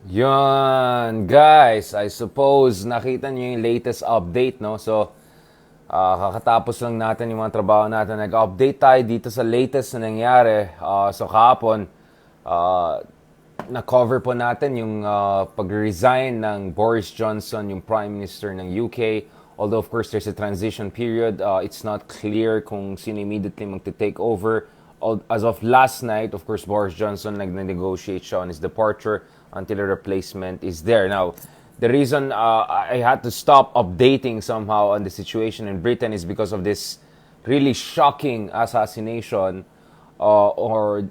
Yun, guys, I suppose nakita niyo yung latest update, no? So, kakatapos lang natin yung mga trabaho natin. Nag-update tayo dito sa latest na nangyari. So, kahapon, uh, na-cover po natin yung pag-resign ng Boris Johnson, yung Prime Minister ng UK. Although, of course, there's a transition period. It's not clear kung sino immediately magte-take over. As of last night, of course, Boris Johnson nag-negotiate siya on his departure until a replacement is there. Now, the reason I had to stop updating somehow on the situation in Britain is because of this really shocking assassination or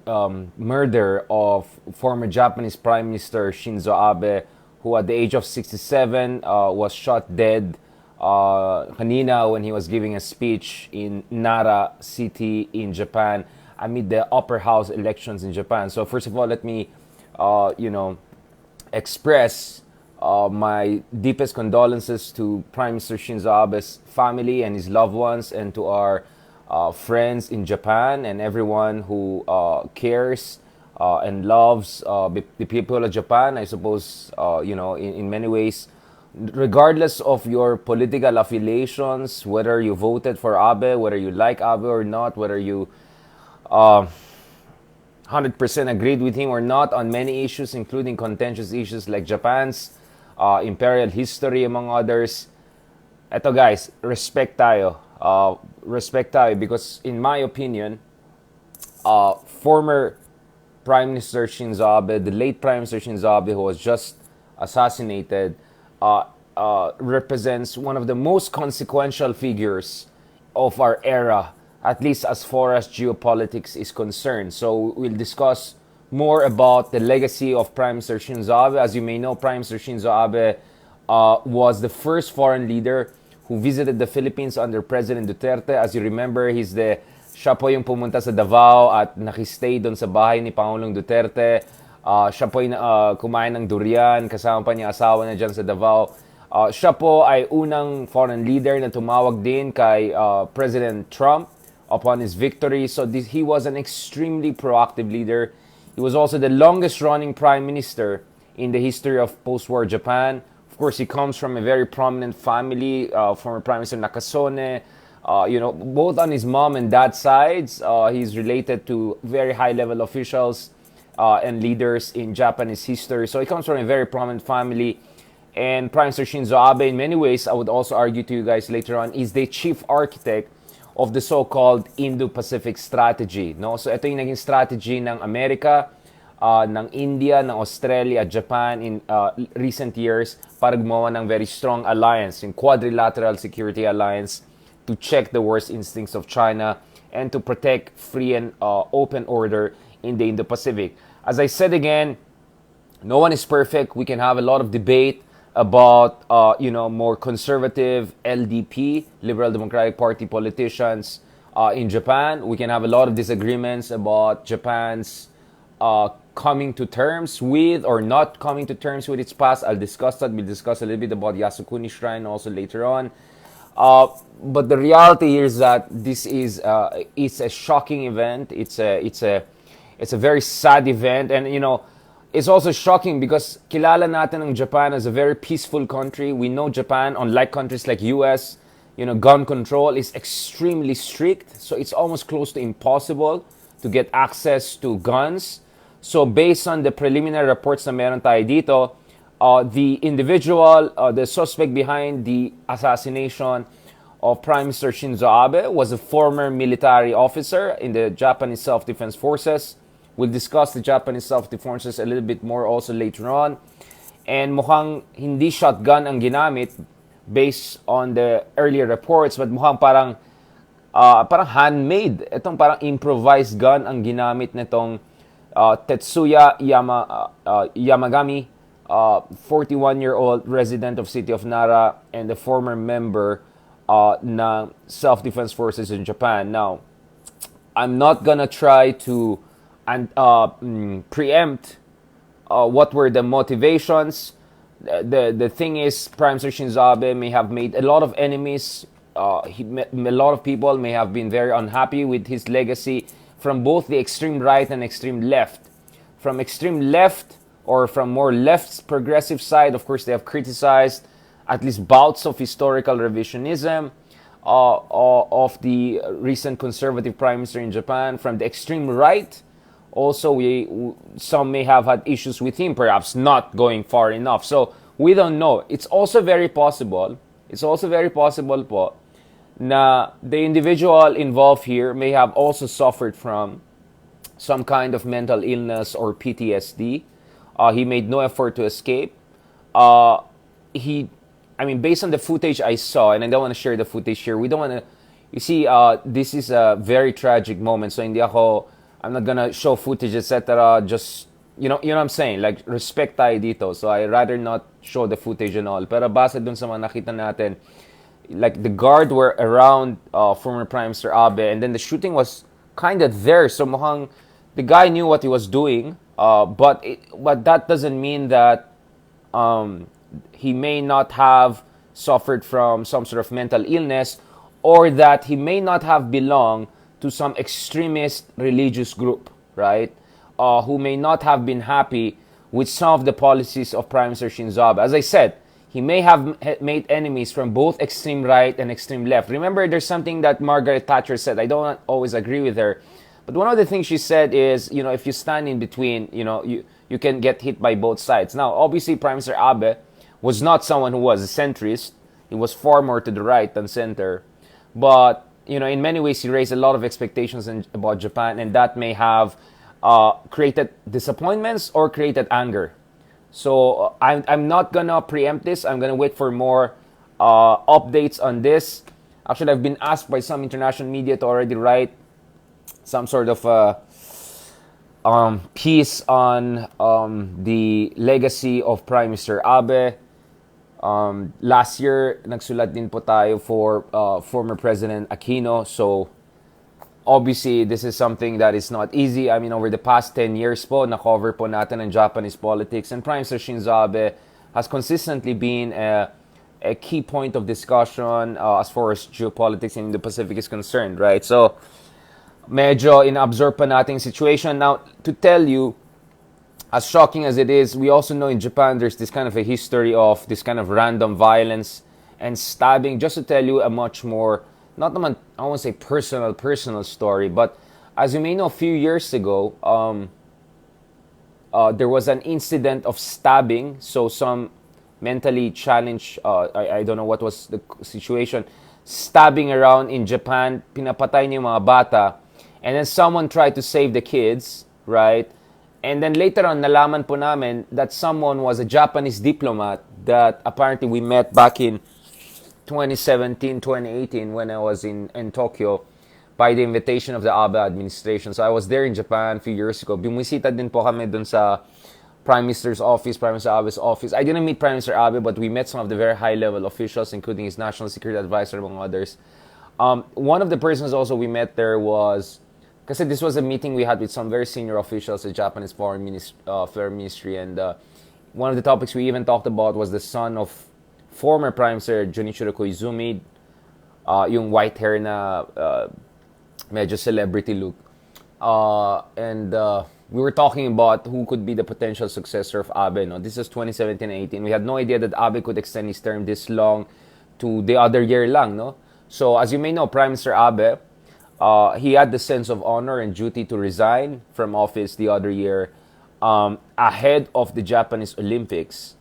murder of former Japanese Prime Minister Shinzo Abe, who at the age of 67 was shot dead kanina when he was giving a speech in Nara City in Japan amid the upper house elections in Japan. So first of all, let me, express my deepest condolences to Prime Minister Shinzo Abe's family and his loved ones, and to our friends in Japan and everyone who cares and loves the people of Japan. I suppose, in many ways, regardless of your political affiliations, whether you voted for Abe, whether you like Abe or not, whether you 100% agreed with him or not on many issues, including contentious issues like Japan's imperial history, among others. Eto guys, respect tayo. Respect tayo because in my opinion, former Prime Minister Shinzo Abe, the late Prime Minister Shinzo Abe, who was just assassinated, represents one of the most consequential figures of our era, at least as far as geopolitics is concerned. So we'll discuss more about the legacy of Prime Minister Shinzo Abe. As you may know, Prime Minister Shinzo Abe was the first foreign leader who visited the Philippines under President Duterte. As you remember, siya po yung pumunta sa Davao at nakistay doon sa bahay ni Pangulong Duterte. Siya po yung kumain ng durian, kasama pa niya asawa na dyan sa Davao. Siya po ay unang foreign leader na tumawag din kay President Trump upon his victory. So he was an extremely proactive leader. He was also the longest running prime minister in the history of post-war Japan. Of course, he comes from a very prominent family, former Prime Minister Nakasone. Both on his mom and dad sides, he's related to very high-level officials and leaders in Japanese history. So he comes from a very prominent family. And Prime Minister Shinzo Abe, in many ways, I would also argue to you guys later on, is the chief architect of the so-called Indo-Pacific strategy. No? So ito yung naging strategy ng Amerika, ng India, ng Australia, Japan in recent years para gumawa ng very strong alliance, yung quadrilateral security alliance, to check the worst instincts of China and to protect free and open order in the Indo-Pacific. As I said again, no one is perfect. We can have a lot of debate about more conservative LDP, Liberal Democratic Party politicians in Japan. We can have a lot of disagreements about Japan's coming to terms with or not coming to terms with its past. I'll discuss that. We'll discuss a little bit about Yasukuni Shrine also later on. But the reality here is that this is it's a shocking event. It's a very sad event, and it's also shocking because kilala natin ang Japan as a very peaceful country. We know Japan, unlike countries like US, gun control is extremely strict. So it's almost close to impossible to get access to guns. So based on the preliminary reports na meron tayo dito, the individual, the suspect behind the assassination of Prime Minister Shinzo Abe was a former military officer in the Japanese Self-Defense Forces. We'll discuss the Japanese Self-Defense Forces a little bit more also later on. And mukhang hindi shotgun ang ginamit based on the earlier reports, but mukhang parang handmade. Itong parang improvised gun ang ginamit nitong Tetsuya Yamagami, 41-year-old resident of city of Nara and a former member ng Self-Defense Forces in Japan. Now, I'm not gonna try to preempt what were the motivations. The thing is, Prime Minister Shinzo Abe may have made a lot of enemies. A lot of people may have been very unhappy with his legacy from both the extreme right and extreme left. From extreme left, or from more left progressive side, of course, they have criticized at least bouts of historical revisionism of the recent conservative prime minister in Japan. From the extreme right, also some may have had issues with him, perhaps not going far enough. So we don't know. It's also very possible. It's also very possible po na the individual involved here may have also suffered from some kind of mental illness or PTSD. He made no effort to escape. Based on the footage I saw, and I don't want to share the footage here, we don't want to, you see, this is a very tragic moment. So I'm not gonna show footage, etc. Just, you know what I'm saying? Like, respect tayo dito. So I rather not show the footage and all. Pero base dun sa mga nakita natin, like the guard were around former Prime Minister Abe, and then the shooting was kind of there. So mukhang the guy knew what he was doing, but that doesn't mean that he may not have suffered from some sort of mental illness, or that he may not have belonged to some extremist religious group, right? Who may not have been happy with some of the policies of Prime Minister Shinzo Abe. As I said, he may have made enemies from both extreme right and extreme left. Remember, there's something that Margaret Thatcher said. I don't always agree with her, but one of the things she said is, if you stand in between, you can get hit by both sides. Now, obviously, Prime Minister Abe was not someone who was a centrist. He was far more to the right than center. But, in many ways, he raised a lot of expectations about Japan, and that may have created disappointments or created anger. So I'm not going to preempt this. I'm going to wait for more updates on this. Actually, I've been asked by some international media to already write some sort of piece on the legacy of Prime Minister Abe. Last year, nagsulat din po tayo for former President Aquino. So, obviously, this is something that is not easy. I mean, over the past 10 years po, na-cover po natin ang Japanese politics. And Prime Minister Shinzo Abe has consistently been a key point of discussion as far as geopolitics in the Pacific is concerned, right? So, medyo in-absorb pa nating situation. Now, to tell you, as shocking as it is, we also know in Japan there's this kind of a history of this kind of random violence and stabbing. Just to tell you a much more, not naman, I won't say personal story, but as you may know, a few years ago, there was an incident of stabbing. So some mentally challenged, I don't know what was the situation, stabbing around in Japan, pinapatay niya yung mga bata, and then someone tried to save the kids, right? And then later on, nalaman po namin that someone was a Japanese diplomat that apparently we met back in 2017, 2018 when I was in Tokyo by the invitation of the Abe administration. So I was there in Japan a few years ago. Bumisita din po kami dun sa Prime Minister's office, Prime Minister Abe's office. I didn't meet Prime Minister Abe, but we met some of the very high-level officials, including his national security advisor, among others. One of the persons also we met there was, kasi this was a meeting we had with some very senior officials at Japanese Foreign Ministry, and one of the topics we even talked about was the son of former Prime Minister Junichiro Koizumi, yung white hair na medyo celebrity look. And we were talking about who could be the potential successor of Abe. No? This is 2017-18. We had no idea that Abe could extend his term this long to the other year lang. No? So as you may know, Prime Minister Abe, he had the sense of honor and duty to resign from office the other year ahead of the Japanese Olympics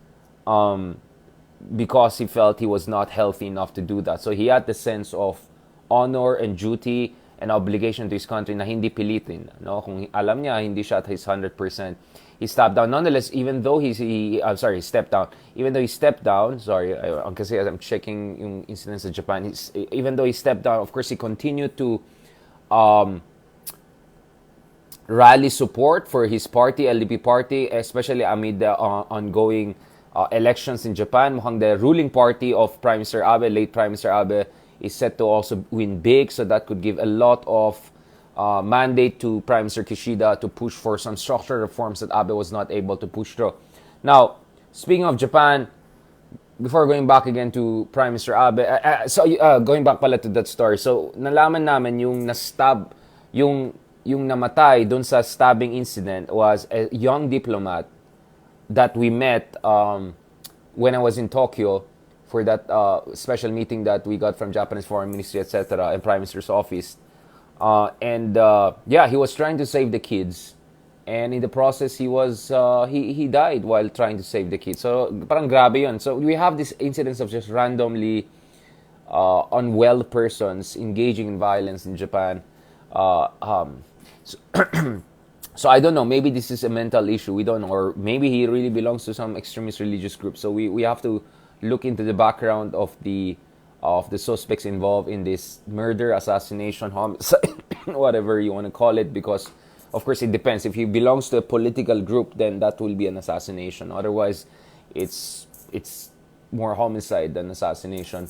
because he felt he was not healthy enough to do that. So he had the sense of honor and duty and obligation to his country na hindi pilitin. No? Kung alam niya, hindi siya at his 100%. He stepped down. Nonetheless, even though he stepped down. Even though he stepped down, kasi I'm checking yung incidents in Japan. Even though he stepped down, of course, he continued to rally support for his party, LDP party, especially amid the ongoing elections in Japan. Mukhang the ruling party of Prime Minister Abe, late Prime Minister Abe, is set to also win big, so that could give a lot of mandate to Prime Minister Kishida to push for some structural reforms that Abe was not able to push through. Now, speaking of Japan, before going back again to Prime Minister Abe, going back pala to that story, so nalaman namin yung na-stab, yung namatay dun sa stabbing incident was a young diplomat that we met when I was in Tokyo for that special meeting that we got from Japanese Foreign Ministry, etc., and Prime Minister's office. And yeah, he was trying to save the kids, and in the process, he died while trying to save the kids. So parang grabe yun. So we have this incidence of just randomly unwell persons engaging in violence in Japan. So, so I don't know. Maybe this is a mental issue. We don't know, or maybe he really belongs to some extremist religious group. So we have to look into the background of the suspects involved in this murder, assassination, homicide, whatever you want to call it, because of course it depends. If he belongs to a political group, then that will be an assassination. Otherwise, it's more homicide than assassination.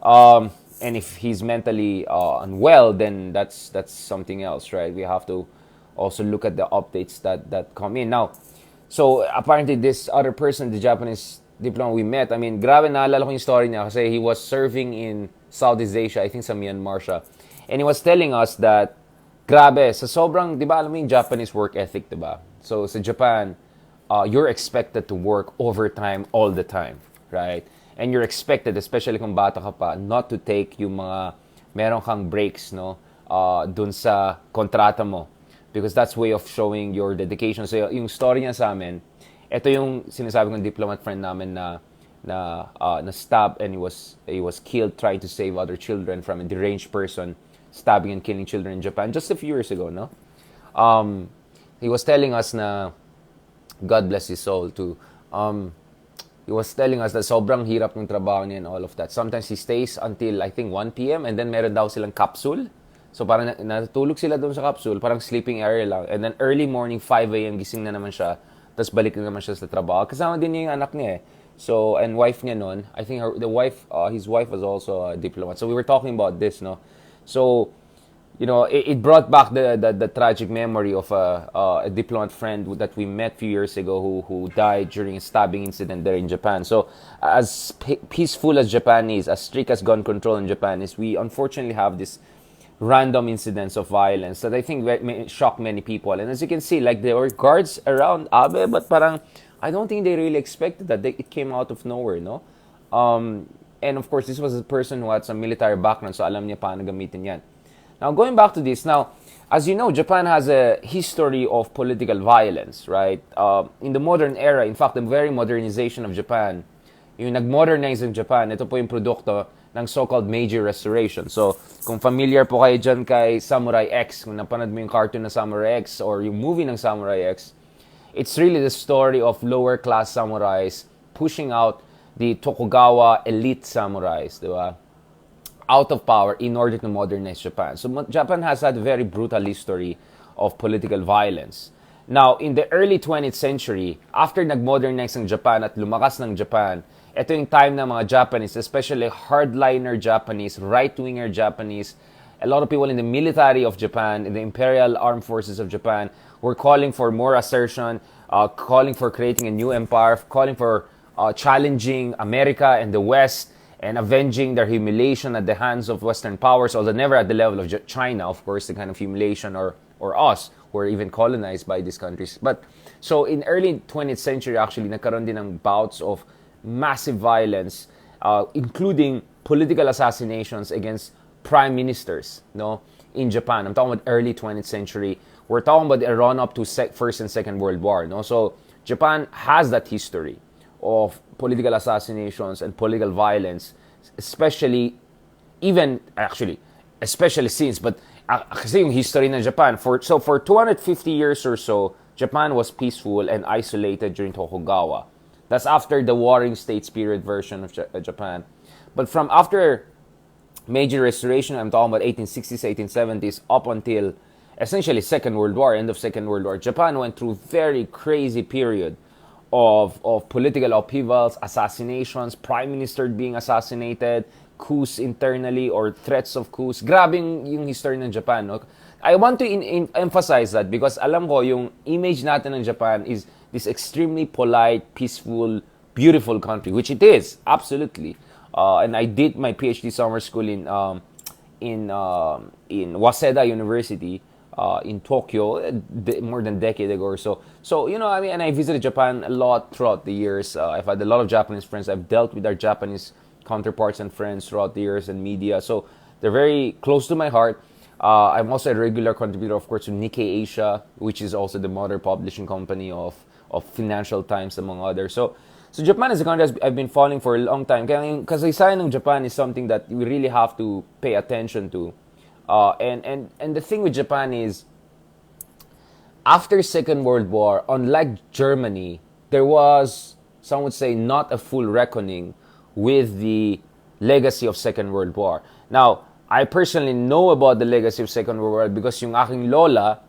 And if he's mentally unwell, then that's something else, right? We have to also look at the updates that come in now. So apparently, this other person, the Japanese diplomat we met, I mean, grabe, naalala ko yung story niya kasi he was serving in Southeast Asia, I think sa Myanmar siya. And he was telling us that, grabe, sa sobrang, di ba, alam mo yung Japanese work ethic, di ba? So sa Japan, you're expected to work overtime all the time, right? And you're expected, especially kung bata ka pa, not to take yung mga, meron kang breaks, no? Dun sa kontrata mo. Because that's way of showing your dedication. So yung story niya sa amin, ito yung sinasabi kong diplomat friend namin na stab, and he was killed trying to save other children from a deranged person stabbing and killing children in Japan just a few years ago, no? He was telling us na, God bless his soul too, he was telling us that sobrang hirap ng trabaho niya and all of that. Sometimes he stays until I think 1 p.m. and then meron daw silang capsule. So parang natutulog sila doon sa capsule, parang sleeping area lang. And then early morning 5 a.m. gising na naman siya. Tapos balik na naman siya sa trabaho. Kasama din niya yung anak niya eh. So, and wife niya noon, I think his wife was also a diplomat. So we were talking about this, no? So, you know, it brought back the tragic memory of a diplomat friend that we met a few years ago who died during a stabbing incident there in Japan. So, as peaceful as Japan is, as strict as gun control in Japan is, we unfortunately have this random incidents of violence that I think shock many people. And as you can see, like there were guards around Abe, but parang I don't think they really expected that. It came out of nowhere, no? And of course, this was a person who had some military background, so alam niya paano gamitin yan. Now, going back to this, now, as you know, Japan has a history of political violence, right? In the modern era, in fact, the very modernization of Japan, yung nag-modernize in Japan, ito po yung produkto ng so-called major restoration. So, kung familiar po kayo dyan kay Samurai X, kung napanood mo yung cartoon na Samurai X or yung movie ng Samurai X, it's really the story of lower-class samurais pushing out the Tokugawa elite samurais, di ba? Out of power in order to modernize Japan. So, Japan has had a very brutal history of political violence. Now, in the early 20th century, after nag-modernize ng Japan at lumakas ng Japan, ito yung time ng mga Japanese, especially hardliner Japanese, right-winger Japanese, a lot of people in the military of Japan, in the Imperial Armed Forces of Japan, were calling for more assertion, calling for creating a new empire, calling for challenging America and the West, and avenging their humiliation at the hands of Western powers, although never at the level of China, of course, the kind of humiliation, or us, who were even colonized by these countries. But, so in early 20th century, actually, nagkaroon din ng bouts of massive violence, including political assassinations against prime ministers, no, in Japan. I'm talking about early 20th century. We're talking about the run-up to First and Second World War, no? So Japan has that history of political assassinations and political violence, especially since, but kasi yung history ng Japan, for 250 years or so, Japan was peaceful and isolated during Tokugawa. That's after the warring states period version of Japan. But from after major restoration, I'm talking about 1860s, 1870s, up until essentially Second World War, end of Second World War, Japan went through very crazy period of political upheavals, assassinations, prime minister being assassinated, coups internally or threats of coups. Grabe yung history ng Japan, no? I want to emphasize that because alam ko yung image natin ng Japan is this extremely polite, peaceful, beautiful country, which it is, absolutely. And I did my PhD summer school in Waseda University, in Tokyo more than a decade ago or so. So, I mean, and I visited Japan a lot throughout the years. I've had a lot of Japanese friends. I've dealt with our Japanese counterparts and friends throughout the years and media. So they're very close to my heart. I'm also a regular contributor, of course, to Nikkei Asia, which is also the mother publishing company of Financial Times, among others. So Japan is a country I've been following for a long time. Because kasaysayan ng Japan is something that we really have to pay attention to. And the thing with Japan is, after Second World War, unlike Germany, there was, some would say, not a full reckoning with the legacy of Second World War. Now, I personally know about the legacy of Second World War because yung aking lola,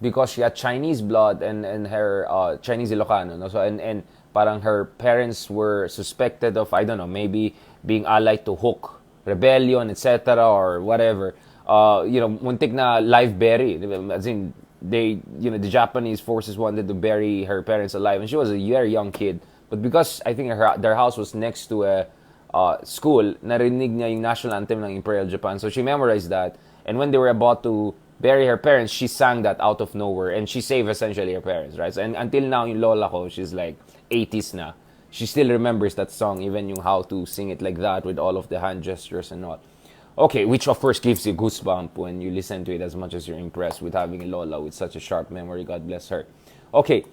because she had Chinese blood and her Chinese Ilocano, no? So and parang her parents were suspected of, I don't know, maybe being allied to Huk rebellion, etc., or whatever. Muntik na live bury. As in, the Japanese forces wanted to bury her parents alive, and she was a very young kid. But because I think their house was next to a school, narinig niya yung national anthem ng Imperial Japan. So she memorized that. And when they were about to bury her parents, she sang that out of nowhere. And she saved essentially her parents, right? So, and until now, yung lola ko, she's like 80s na. She still remembers that song, even yung how to sing it like that with all of the hand gestures and all. Okay, which of course gives you goosebumps when you listen to it, as much as you're impressed with having a lola with such a sharp memory. God bless her. Okay.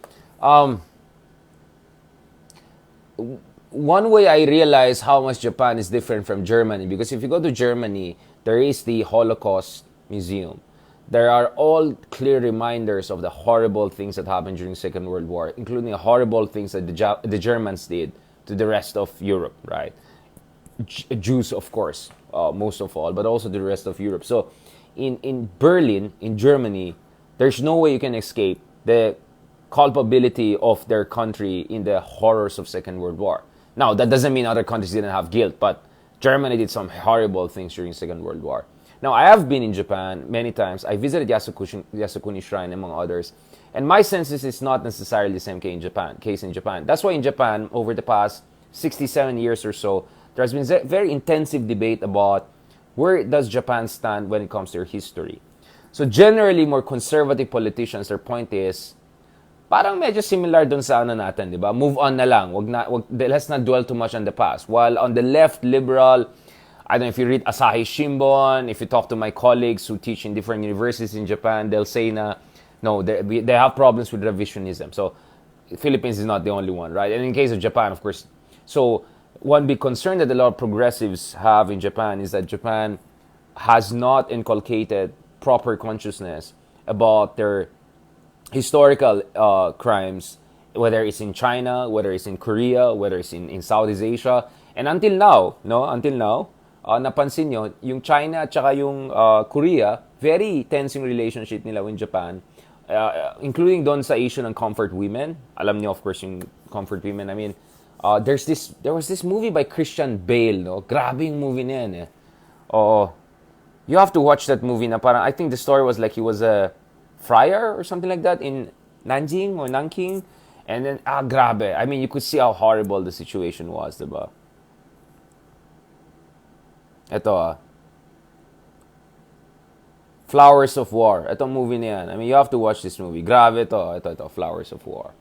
One way I realize how much Japan is different from Germany, because if you go to Germany, there is the Holocaust Museum. There are all clear reminders of the horrible things that happened during Second World War, including horrible things that the Germans did to the rest of Europe, right? Jews, of course, most of all, but also the rest of Europe. So in Berlin, in Germany, there's no way you can escape the culpability of their country in the horrors of Second World War. Now, that doesn't mean other countries didn't have guilt, but Germany did some horrible things during Second World War. Now, I have been in Japan many times. I visited Yasukuni Shrine, among others. And my sense is it's not necessarily the same case in Japan. That's why in Japan, over the past 67 years or so, there's been very intensive debate about where does Japan stand when it comes to their history. So generally, more conservative politicians, their point is, parang medyo similar dun sa ano natin, di ba? Move on na lang. Let's not dwell too much on the past. While on the left, liberal, I don't know if you read Asahi Shimbun, if you talk to my colleagues who teach in different universities in Japan, they'll say na, no, they have problems with revisionism. So Philippines is not the only one, right? And in case of Japan, of course. So one big concern that a lot of progressives have in Japan is that Japan has not inculcated proper consciousness about their historical crimes, whether it's in China, whether it's in Korea, whether it's in Southeast Asia. And until now, napansin nyo, yung China at saka yung Korea, very tense yung relationship nila with Japan, including doon sa issue ng comfort women. Alam niyo, of course, yung comfort women. I mean, there was this movie by Christian Bale, no? Grabe yung movie na yan, eh. You have to watch that movie na parang, I think the story was like he was a friar or something like that in Nanjing or Nanking. And then, grabe. I mean, you could see how horrible the situation was, diba? Ito, Flowers of War. Ito movie na yan. I mean, you have to watch this movie. Grabe ito, Flowers of War.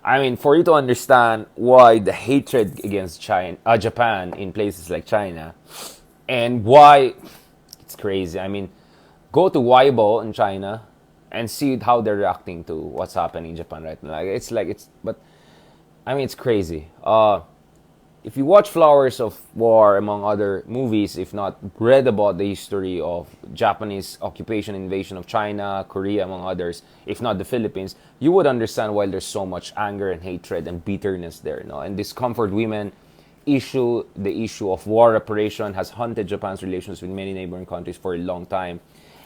I mean, for you to understand why the hatred against Japan in places like China, and why it's crazy. I mean, go to Weibo in China and see how they're reacting to what's happening in Japan right now. But I mean, it's crazy. If you watch Flowers of War, among other movies, if not read about the history of Japanese occupation, invasion of China, Korea, among others, if not the Philippines, you would understand why there's so much anger and hatred and bitterness there. No? And this comfort women issue, the issue of war reparation, has haunted Japan's relations with many neighboring countries for a long time.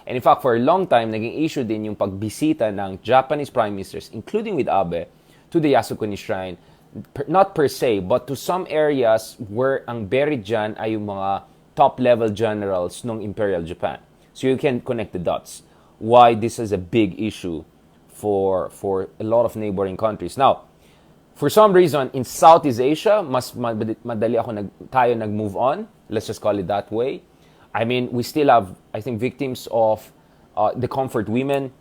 And in fact, for a long time, naging issue din yung pagbisita ng Japanese prime ministers, including with Abe, to the Yasukuni Shrine, not per se, but to some areas where ang buried dyan ay yung mga top-level generals ng Imperial Japan. So you can connect the dots. Why this is a big issue for a lot of neighboring countries. Now, for some reason, in Southeast Asia, mas madali tayo nag-move on. Let's just call it that way. I mean, we still have, I think, victims of the comfort women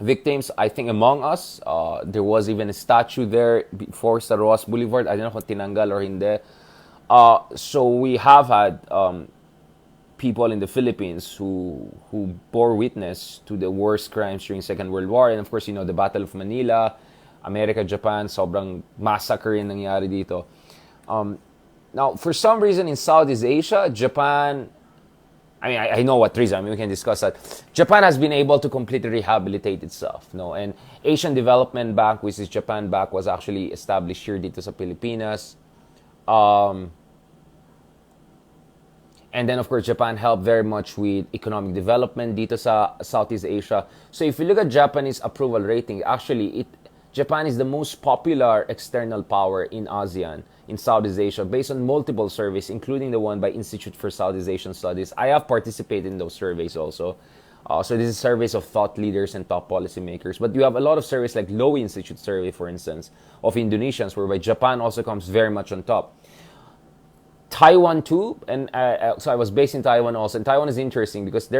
victims. I think among us, there was even a statue there before sa Roas Boulevard. I don't know kung tinanggal or hindi. So we have had people in the Philippines who bore witness to the worst crimes during Second World War. And of course, you know, the Battle of Manila, America, Japan, sobrang massacre yung nangyari dito. Now, for some reason in Southeast Asia, Japan, I mean, I know what reason. I mean, we can discuss that. Japan has been able to completely rehabilitate itself, no? And Asian Development Bank, which is Japan Bank, was actually established here dito sa Pilipinas. And then, of course, Japan helped very much with economic development dito sa Southeast Asia. So if you look at Japanese approval rating, actually, Japan is the most popular external power in ASEAN, in Southeast Asia, based on multiple surveys, including the one by Institute for Southeast Asian Studies. I have participated in those surveys also. So this is surveys of thought leaders and top policymakers. But you have a lot of surveys like Lowy Institute survey, for instance, of Indonesians, whereby Japan also comes very much on top. Taiwan too, and so I was based in Taiwan also. And Taiwan is interesting because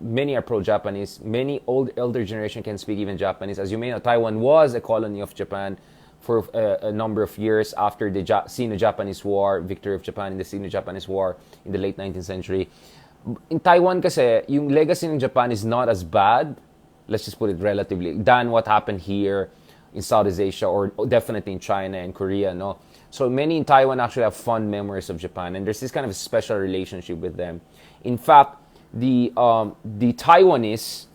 many are pro-Japanese. Many elder generation can speak even Japanese. As you may know, Taiwan was a colony of Japan for a number of years after the Sino-Japanese War, victory of Japan in the Sino-Japanese War in the late 19th century. In Taiwan kasi, yung legacy ng Japan is not as bad, let's just put it relatively, than what happened here in Southeast Asia or definitely in China and Korea, no? So many in Taiwan actually have fond memories of Japan, and there's this kind of a special relationship with them. In fact, the Taiwanese,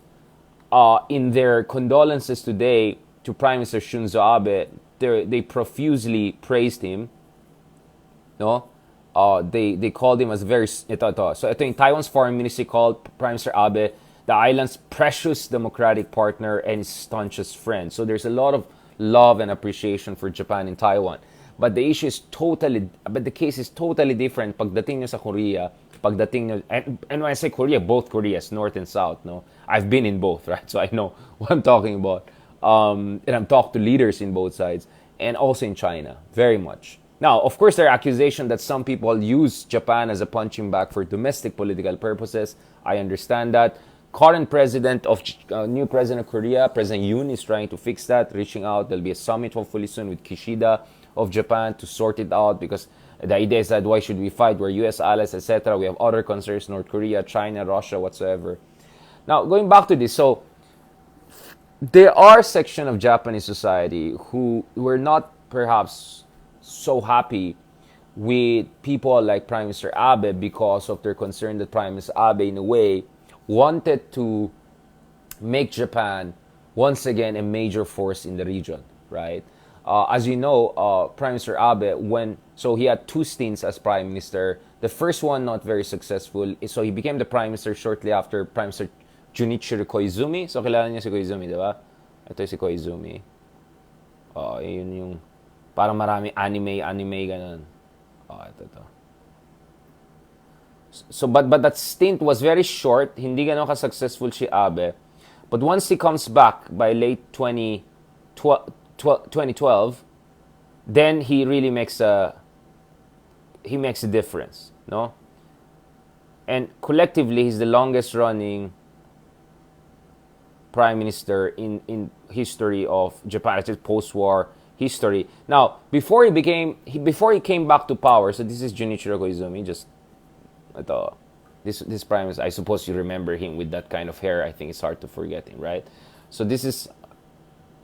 in their condolences today to Prime Minister Shinzo Abe, they profusely praised him. No, they called him as very ito. So I think Taiwan's foreign ministry called Prime Minister Abe the island's precious democratic partner and staunchest friend. So there's a lot of love and appreciation for Japan in Taiwan. But the case is totally different pagdating nyo sa Korea, pagdating nyo, and when I say Korea, both Koreas, North and South, no? I've been in both, right? So I know what I'm talking about. And I've talked to leaders in both sides, and also in China, very much. Now, of course, there are accusations that some people use Japan as a punching bag for domestic political purposes. I understand that. Current new president of Korea, President Yoon, is trying to fix that, reaching out. There'll be a summit hopefully soon with Kishida of Japan to sort it out, because the idea is that why should we fight? We're U.S. allies, etc. We have other concerns, North Korea, China, Russia, whatsoever. Now, going back to this, so there are sections of Japanese society who were not perhaps so happy with people like Prime Minister Abe because of their concern that Prime Minister Abe, in a way, wanted to make Japan once again a major force in the region, right? As you know, Prime Minister Abe, he had two stints as Prime Minister. The first one not very successful, so he became the Prime Minister shortly after Prime Minister Junichiro Koizumi. So kilala niyo si Koizumi, di ba? Ito si Koizumi. Yun yung parang marami anime ganun. Ito. So, but that stint was very short. Hindi ganon ka-successful si Abe. But once he comes back by late 2012, then he really makes a difference, no? And collectively, he's the longest-running prime minister in history of Japan, it's post-war history. Now, before he came back to power, so this is Junichiro Koizumi, this prime minister, I suppose you remember him with that kind of hair. I think it's hard to forget him, right? So this is,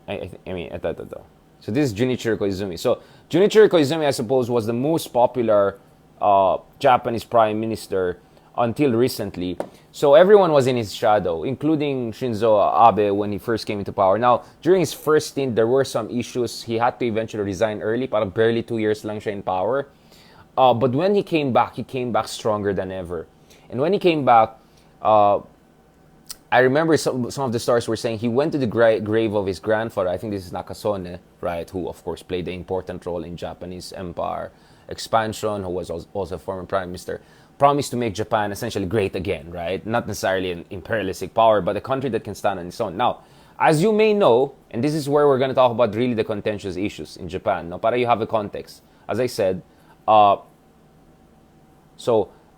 So this is Junichiro Koizumi. So Junichiro Koizumi, I suppose, was the most popular Japanese prime minister until recently. So everyone was in his shadow, including Shinzo Abe when he first came into power. Now, during his first stint, there were some issues. He had to eventually resign early. Parang barely 2 years lang siya in power. But when he came back stronger than ever. And when he came back, I remember some of the stories were saying he went to the grave of his grandfather. I think this is Nakasone, right? Who, of course, played an important role in Japanese empire expansion, who was also a former prime minister. Promised to make Japan essentially great again, right? Not necessarily an imperialistic power, but a country that can stand on its own. Now, as you may know, and this is where we're going to talk about really the contentious issues in Japan. Now, para you have a context. As I said, so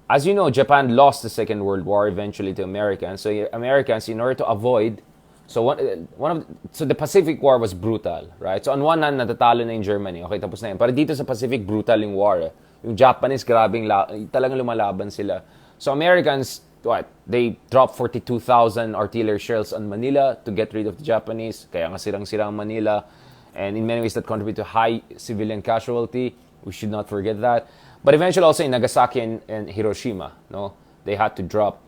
as you know, Japan lost the Second World War eventually to Americans. So Americans, in order to avoid, so the Pacific War was brutal, right? So on one hand, natatalo na yung Germany. Okay, tapos na yun. Pero dito sa Pacific, brutal yung war. Eh. Yung Japanese, talagang lumalaban sila. So Americans, they dropped 42,000 artillery shells on Manila to get rid of the Japanese. Kaya nga sirang-sirang Manila. And in many ways, that contributed to high civilian casualty. We should not forget that. But eventually, also in Nagasaki and Hiroshima, no, they had to drop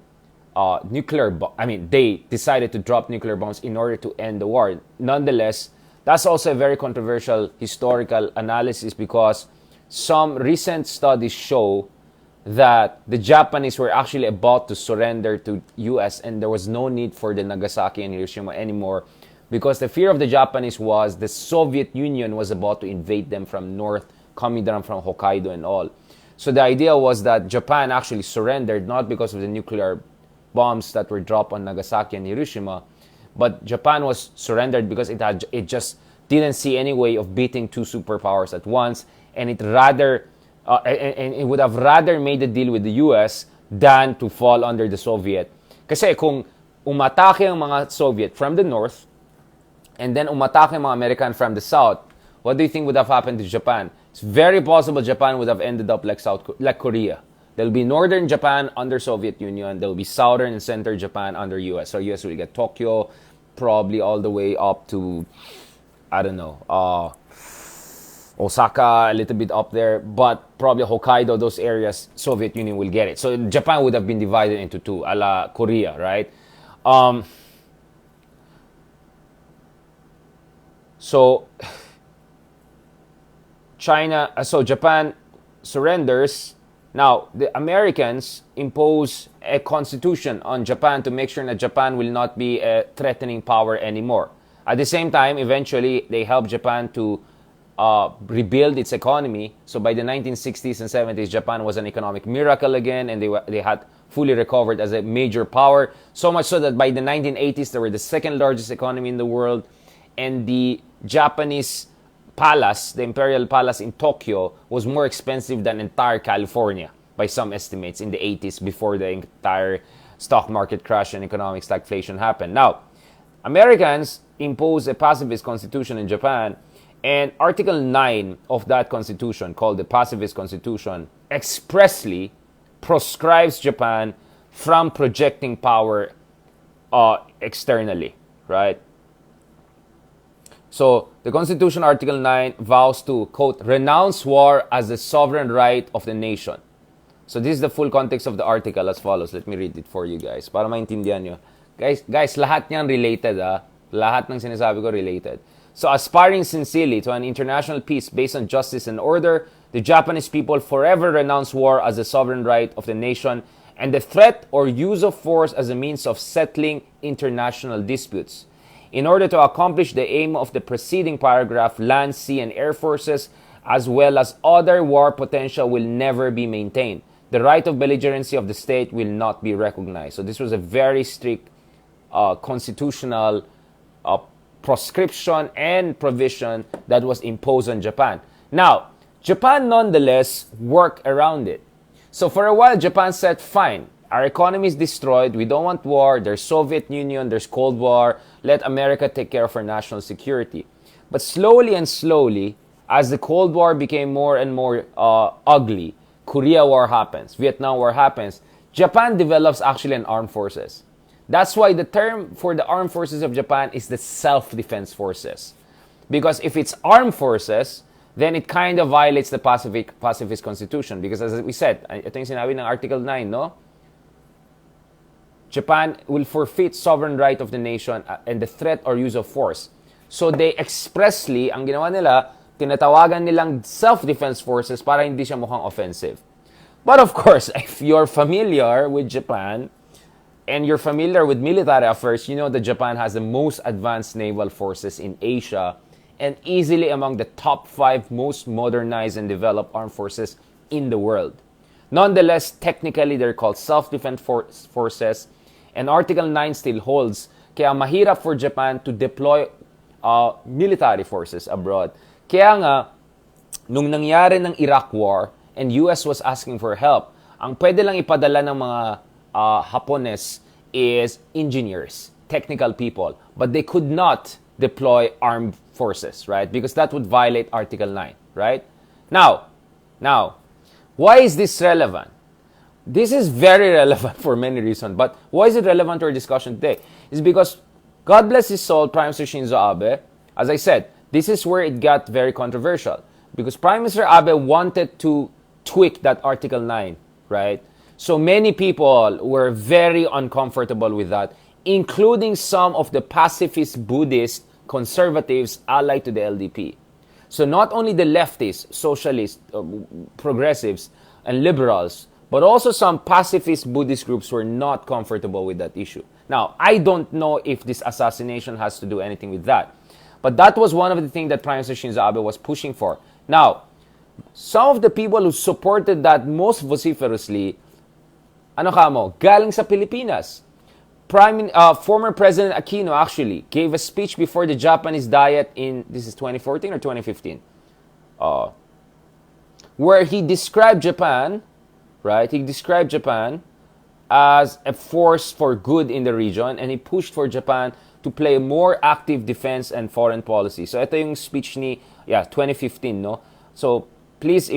they decided to drop nuclear bombs in order to end the war. Nonetheless, that's also a very controversial historical analysis because some recent studies show that the Japanese were actually about to surrender to US and there was no need for the Nagasaki and Hiroshima anymore because the fear of the Japanese was the Soviet Union was about to invade them from north, coming down from Hokkaido and all. So the idea was that Japan actually surrendered not because of the nuclear bombs that were dropped on Nagasaki and Hiroshima, but Japan was surrendered because it just didn't see any way of beating two superpowers at once, and it would have rather made a deal with the US than to fall under the Soviet. Kasi kung umatake ang mga Soviet from the north and then umatake ang mga American from the south, what do you think would have happened to Japan? It's very possible Japan would have ended up like Korea. There'll be northern Japan under Soviet Union. There'll be southern and center Japan under US. So US will get Tokyo, probably all the way up to, I don't know, Osaka, a little bit up there. But probably Hokkaido, those areas, Soviet Union will get it. So Japan would have been divided into two, a la Korea, right? So Japan surrenders. Now, the Americans impose a constitution on Japan to make sure that Japan will not be a threatening power anymore. At the same time, eventually, they help Japan to rebuild its economy. So by the 1960s and 70s, Japan was an economic miracle again, and they had fully recovered as a major power. So much so that by the 1980s, they were the second largest economy in the world, and the Japanese palace, the imperial palace in Tokyo, was more expensive than entire California by some estimates in the 80s before the entire stock market crash and economic stagflation happened. Now, Americans imposed a pacifist constitution in Japan, and Article 9 of that constitution, called the Pacifist Constitution, expressly proscribes Japan from projecting power externally, right? So, the Constitution, Article 9, vows to, quote, renounce war as the sovereign right of the nation. So, this is the full context of the article as follows. Let me read it for you guys, para maintindihan nyo. Guys, lahat niyan related, Lahat ng sinasabi ko related. So, aspiring sincerely to an international peace based on justice and order, the Japanese people forever renounce war as the sovereign right of the nation and the threat or use of force as a means of settling international disputes. In order to accomplish the aim of the preceding paragraph, land, sea, and air forces, as well as other war potential, will never be maintained. The right of belligerency of the state will not be recognized. So this was a very strict constitutional proscription and provision that was imposed on Japan. Now, Japan nonetheless worked around it. So for a while, Japan said, fine, our economy is destroyed. We don't want war. There's Soviet Union. There's Cold War. Let America take care of our national security. But slowly and slowly, as the Cold War became more and more ugly, Korea War happens, Vietnam War happens, Japan develops actually an armed forces. That's why the term for the armed forces of Japan is the self-defense forces. Because if it's armed forces, then it kind of violates the pacifist constitution. Because as we said, ito yung sinabi ng Article 9, no? Japan will forfeit sovereign right of the nation and the threat or use of force. So they expressly, ang ginawa nila, tinatawagan nilang self-defense forces para hindi siya mukhang offensive. But of course, if you're familiar with Japan and you're familiar with military affairs, you know that Japan has the most advanced naval forces in Asia and easily among the top 5 most modernized and developed armed forces in the world. Nonetheless, technically, they're called self-defense forces, and Article 9 still holds. Kaya mahirap for Japan to deploy military forces abroad. Kaya nga, nung nangyari ng Iraq War and US was asking for help, Ang pwede lang ipadala ng mga Hapones is engineers, technical people, but they could not deploy armed forces, right? Because that would violate Article 9, right? Now, why is this relevant? This is very relevant for many reasons, but why is it relevant to our discussion today? It's because, God bless his soul, Prime Minister Shinzo Abe, as I said, this is where it got very controversial. Because Prime Minister Abe wanted to tweak that Article 9, right? So many people were very uncomfortable with that, including some of the pacifist Buddhist conservatives allied to the LDP. So not only the leftists, socialists, progressives, and liberals, but also some pacifist Buddhist groups were not comfortable with that issue. Now, I don't know if this assassination has to do anything with that. But that was one of the things that Prime Minister Shinzo Abe was pushing for. Now, some of the people who supported that most vociferously, galing sa Pilipinas. Former President Aquino actually gave a speech before the Japanese Diet in, this is 2014 or 2015, where he described Japan, right? He described Japan as a force for good in the region, and he pushed for Japan to play a more active defense and foreign policy. So ito yung speech ni 2015, no? So please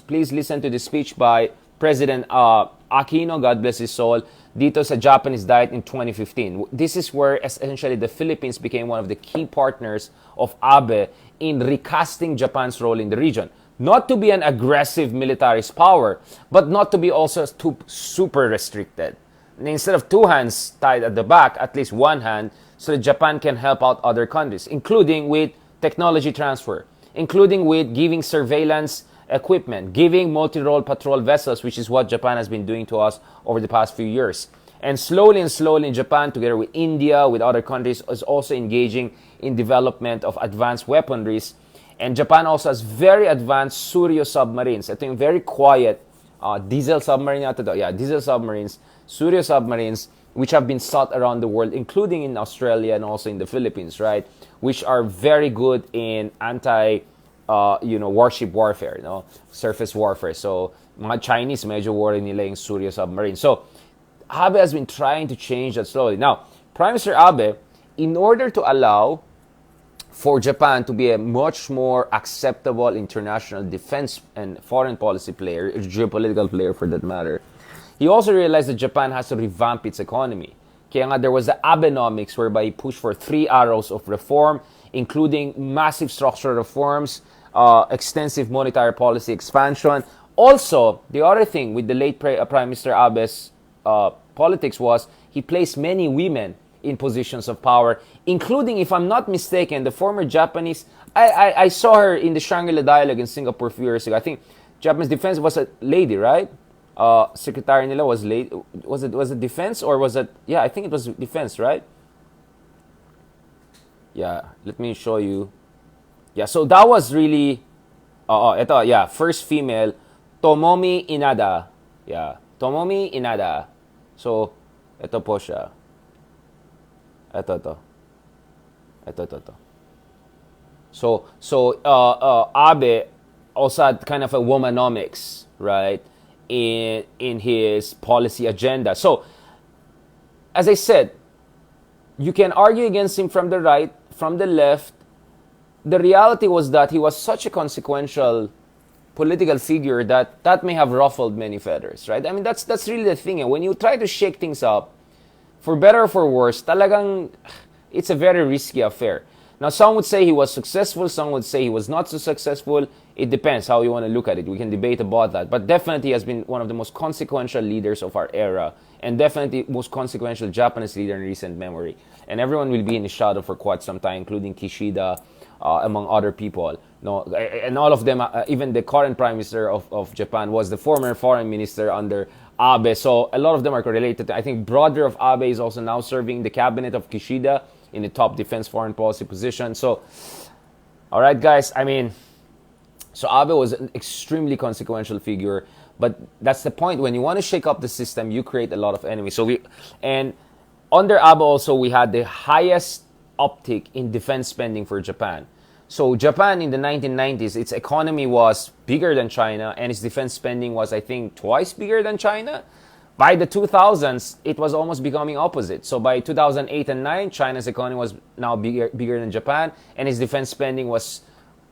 please listen to the speech by President Aquino, God bless his soul, dito sa Japanese Diet in 2015. This is where essentially the Philippines became one of the key partners of Abe in recasting Japan's role in the region. Not to be an aggressive militarist power, but not to be also too super restricted. Instead of two hands tied at the back, at least one hand, so that Japan can help out other countries, including with technology transfer, including with giving surveillance equipment, giving multi-role patrol vessels, which is what Japan has been doing to us over the past few years. And slowly, Japan, together with India, with other countries, is also engaging in development of advanced weaponries. And Japan also has very advanced Suryo submarines. Ito yung very quiet diesel submarine yata to. Yeah, diesel submarines, Suryo submarines, which have been sought around the world, including in Australia and also in the Philippines, right? Which are very good in warship warfare, surface warfare. So, mga Chinese, medyo worry nila yung Suryo submarine. So, Abe has been trying to change that slowly. Now, Prime Minister Abe, in order to allow for Japan to be a much more acceptable international defense and foreign policy player, geopolitical player for that matter, he also realized that Japan has to revamp its economy. Kaya nga there was the Abenomics, whereby he pushed for 3 arrows of reform, including massive structural reforms, extensive monetary policy expansion. Also, the other thing with the late Prime Minister Abe's politics was he placed many women in positions of power, including, if I'm not mistaken, the former Japanese. I saw her in the Shangri-La Dialogue in Singapore a few years ago. I think Japanese defense was a lady, right? Secretary nila was lady. Was it defense or was it? Yeah, I think it was defense, right? Yeah, let me show you. Yeah, so that was really, first female, Tomomi Inada. Yeah, Tomomi Inada. So, ito po siya. Ito. So Abe also had kind of a womanomics, right, in his policy agenda. So, as I said, you can argue against him from the right, from the left. The reality was that he was such a consequential political figure that may have ruffled many feathers, right? I mean, that's really the thing. And when you try to shake things up, for better or for worse, talagang it's a very risky affair. Now, some would say he was successful, some would say he was not so successful. It depends how you want to look at it. We can debate about that. But definitely he has been one of the most consequential leaders of our era, and definitely most consequential Japanese leader in recent memory. And everyone will be in his shadow for quite some time, including Kishida, among other people. No, and all of them, even the current Prime Minister of Japan was the former foreign minister under Abe. So a lot of them are correlated. I think brother of Abe is also now serving the cabinet of Kishida in the top defense foreign policy position. So, all right, guys, I mean, so Abe was an extremely consequential figure, but that's the point. When you want to shake up the system, you create a lot of enemies. And under Abe also, we had the highest uptick in defense spending for Japan. So Japan in the 1990s, its economy was bigger than China, and its defense spending was, I think, twice bigger than China. By the 2000s, it was almost becoming opposite. So by 2008 and 9, China's economy was now bigger than Japan, and its defense spending was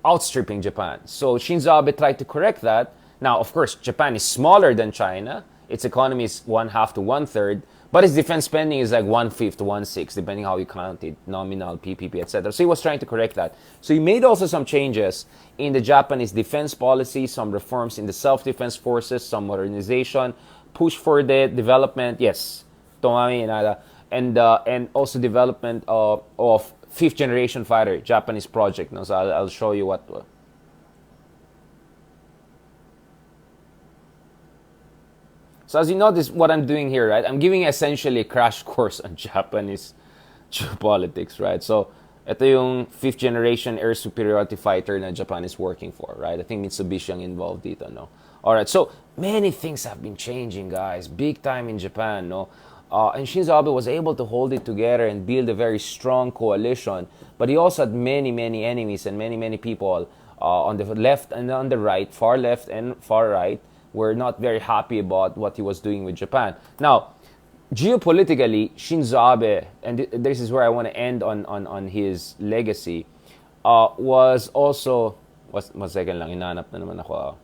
outstripping Japan. So Shinzo Abe tried to correct that. Now, of course, Japan is smaller than China. Its economy is one half to one third, but its defense spending is like one fifth to one sixth, depending how you count it, nominal, PPP, etc. So he was trying to correct that. So he made also some changes in the Japanese defense policy, some reforms in the self-defense forces, some modernization, push for the development, yes, and also development of fifth generation fighter, Japanese project. So I'll show you what. So as you notice, what I'm doing here, right? I'm giving essentially a crash course on Japanese geopolitics, right? So ito yung fifth generation air superiority fighter na Japan is working for, right? I think Mitsubishi ang involved dito, no? All right, so many things have been changing, guys, big time in Japan, no? And Shinzo Abe was able to hold it together and build a very strong coalition, but he also had many, many enemies and many, many people on the left and on the right, far left and far right, were not very happy about what he was doing with Japan. Now, geopolitically, Shinzo Abe, and this is where I want to end on his legacy, was also... One second lang, hinahanap na naman ako.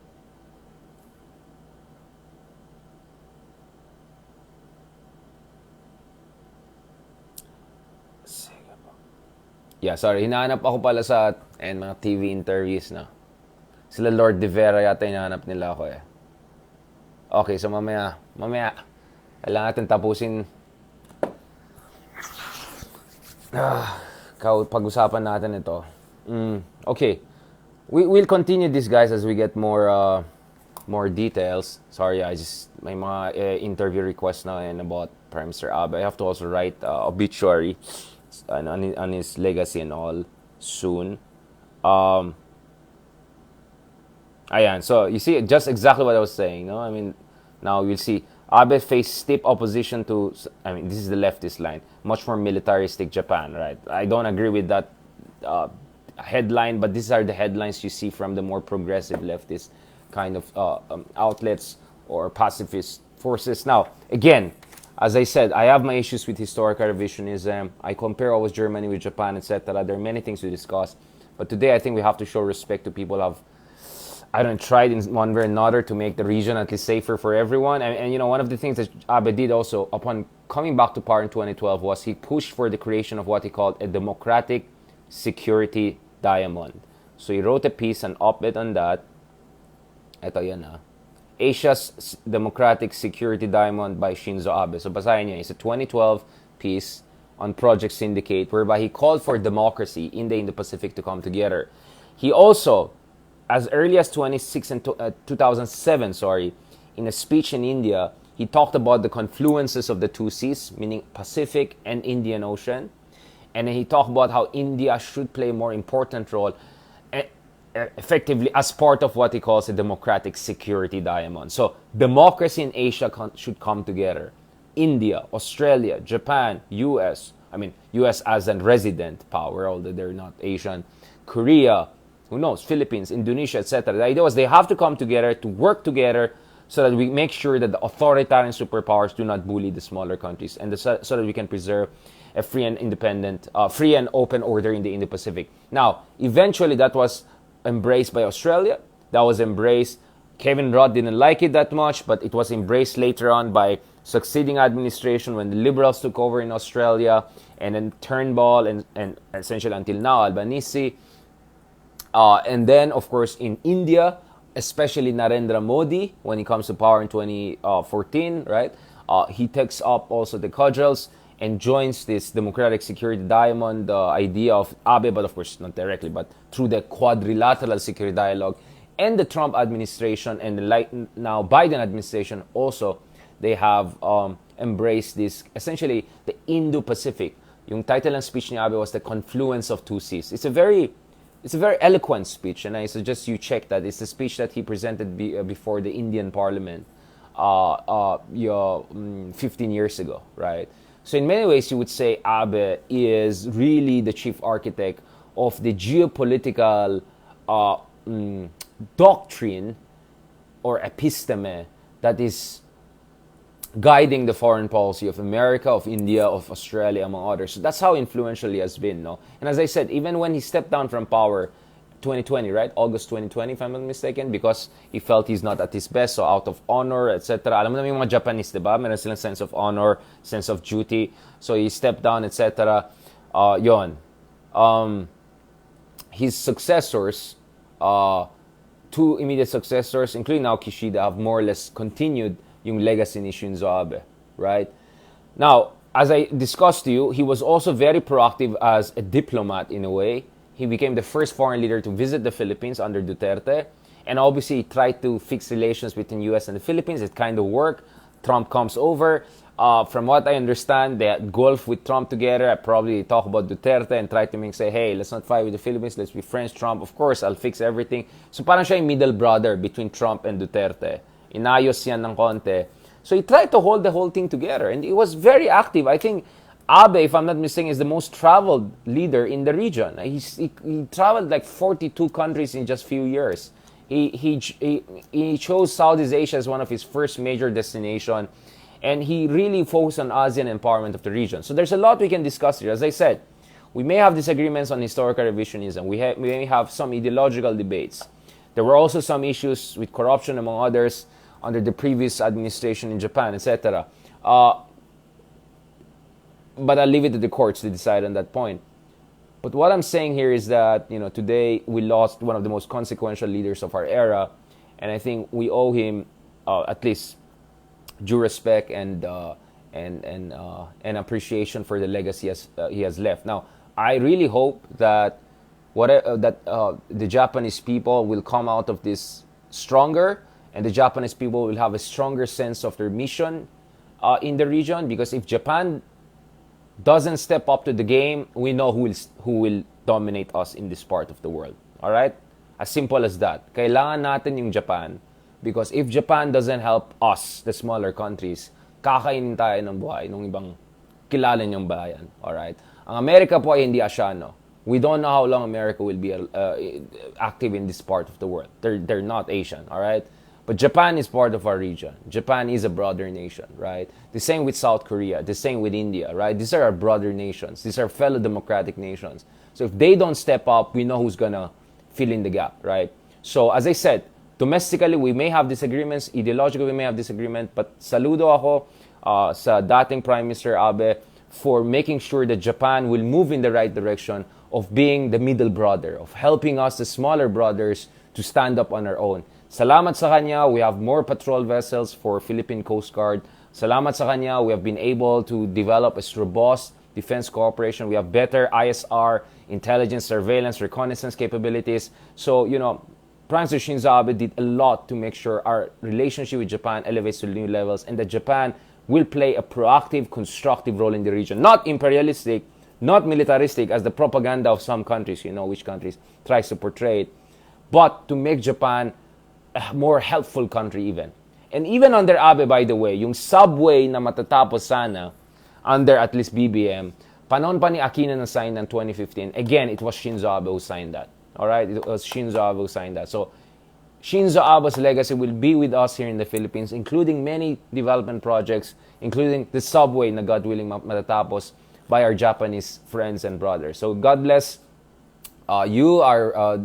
Yeah, sorry, hinahanap ako pala sa mga TV interviews na. Sila Lord De Vera yata hinahanap nila ako eh. Okay, so mamaya, kailangan natin tapusin. Pag-usapan natin ito. Okay, we'll continue this, guys, as we get more details. Sorry, may mga interview requests na about Prime Minister Abe. I have to also write obituary on his legacy and all soon. Ayan, so you see just exactly what I was saying, no? I mean, now we'll see. Abe faced stiff opposition to, this is the leftist line, much more militaristic Japan, right? I don't agree with that headline, but these are the headlines you see from the more progressive leftist kind of outlets or pacifist forces. Now, again, as I said, I have my issues with historical revisionism. I compare always Germany with Japan, etc. There are many things to discuss. But today, I think we have to show respect to people who have tried in one way or another to make the region at least safer for everyone. And one of the things that Abe did also, upon coming back to power in 2012, was he pushed for the creation of what he called a democratic security diamond. So he wrote a piece, an op-ed on that. Ito yan Asia's Democratic Security Diamond by Shinzo Abe. So basahin niyo, it's a 2012 piece on Project Syndicate whereby he called for democracy in the Indo-Pacific to come together. He also, as early as 2007, in a speech in India, he talked about the confluences of the two seas, meaning Pacific and Indian Ocean. And then he talked about how India should play a more important role effectively as part of what he calls a democratic security diamond. So democracy in Asia should come together. India, Australia, Japan, US, US as a resident power, although they're not Asian, Korea, who knows, Philippines, Indonesia, etc. The idea was they have to come together to work together so that we make sure that the authoritarian superpowers do not bully the smaller countries, and so that we can preserve a free and independent, free and open order in the Indo-Pacific. Now, eventually that was embraced by Australia. That was embraced. Kevin Rudd didn't like it that much, but it was embraced later on by succeeding administration when the Liberals took over in Australia, and then Turnbull and essentially until now Albanese. And then, of course, in India, especially Narendra Modi, when he comes to power in 2014, right? He takes up also the cudgels and joins this democratic security diamond idea of Abe, but of course not directly, but through the quadrilateral security dialogue. And the Trump administration and the now Biden administration also, they have embraced this, essentially the Indo-Pacific. Yung title ng speech ni Abe was The Confluence of Two Seas. It's a very eloquent speech, and I suggest you check that. It's a speech that he presented before the Indian Parliament 15 years ago, right? So in many ways, you would say Abe is really the chief architect of the geopolitical doctrine or episteme that is guiding the foreign policy of America, of India, of Australia, among others. So that's how influential he has been, no? And as I said, even when he stepped down from power 2020, right? August 2020, if I'm not mistaken, because he felt he's not at his best, so out of honor, etc. Alam mo naman yung mga Japanese, diba? Meron silang sense of honor, sense of duty. So he stepped down, etc. Yon. His successors, two immediate successors, including now Kishida, have more or less continued yung legacy ni Shinzo Abe, right? Now, as I discussed to you, he was also very proactive as a diplomat in a way. He became the first foreign leader to visit the Philippines under Duterte. And obviously, he tried to fix relations between U.S. and the Philippines. It kind of worked. Trump comes over. From what I understand, they had golf with Trump together. I probably talk about Duterte and try to say, hey, let's not fight with the Philippines. Let's be friends, Trump. Of course, I'll fix everything. So parang siya yung middle brother between Trump and Duterte. Inayos yan ng konti. So he tried to hold the whole thing together. And he was very active. I think Abe, if I'm not mistaken, is the most traveled leader in the region. He traveled like 42 countries in just a few years. He chose Southeast Asia as one of his first major destinations. And he really focused on ASEAN empowerment of the region. So there's a lot we can discuss here. As I said, we may have disagreements on historical revisionism. We may have some ideological debates. There were also some issues with corruption, among others, under the previous administration in Japan, etc. But I'll leave it to the courts to decide on that point. But what I'm saying here is that, today we lost one of the most consequential leaders of our era, and I think we owe him at least due respect and appreciation for the legacy he has left. Now, I really hope that the Japanese people will come out of this stronger, and the Japanese people will have a stronger sense of their mission in the region. Because if Japan doesn't step up to the game, we know who will dominate us in this part of the world. All right? As simple as that. Kailangan natin yung Japan, because if Japan doesn't help us, the smaller countries, kakainin tayo ng buhay ng ibang kilala niyong bayan. All right? Ang Amerika po ay hindi Asyano. We don't know how long America will be active in this part of the world. They're not Asian. All right? But Japan is part of our region. Japan is a brother nation, right? The same with South Korea. The same with India, right? These are our brother nations. These are fellow democratic nations. So if they don't step up, we know who's gonna fill in the gap, right? So as I said, domestically, we may have disagreements. Ideologically, we may have disagreement. But saludo ako sa dating Prime Minister Abe for making sure that Japan will move in the right direction of being the middle brother, of helping us, the smaller brothers, to stand up on our own. Salamat sa kanya, we have more patrol vessels for Philippine Coast Guard. Salamat sa kanya, we have been able to develop a robust defense cooperation. We have better ISR, intelligence, surveillance, reconnaissance capabilities. So, Prime Minister Shinzo Abe did a lot to make sure our relationship with Japan elevates to new levels, and that Japan will play a proactive, constructive role in the region. Not imperialistic, not militaristic as the propaganda of some countries, which countries tries to portray it, but to make Japan a more helpful country even. And even under Abe, by the way, yung subway na matatapos sana under at least BBM, panahon pa ni Aquino na sign ng 2015, again, it was Shinzo Abe who signed that. Alright? It was Shinzo Abe who signed that. So, Shinzo Abe's legacy will be with us here in the Philippines, including many development projects, including the subway na God willing matatapos by our Japanese friends and brothers. So, God bless you, our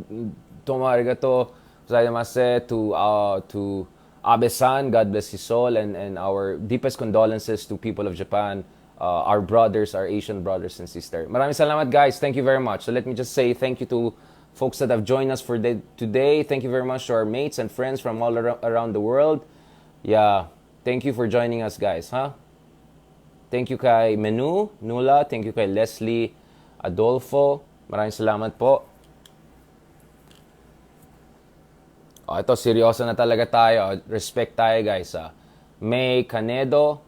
Tomo arigato gozaimase to Abe-san, God bless his soul, and our deepest condolences to people of Japan, our brothers, our Asian brothers and sisters. Maraming salamat, guys. Thank you very much. So let me just say thank you to folks that have joined us for today. Thank you very much to our mates and friends from all around the world. Yeah, thank you for joining us, guys. Thank you kay Nula. Thank you kay Leslie Adolfo. Maraming salamat po. Ito, seryoso na talaga tayo. Respect tayo, guys. May Canedo.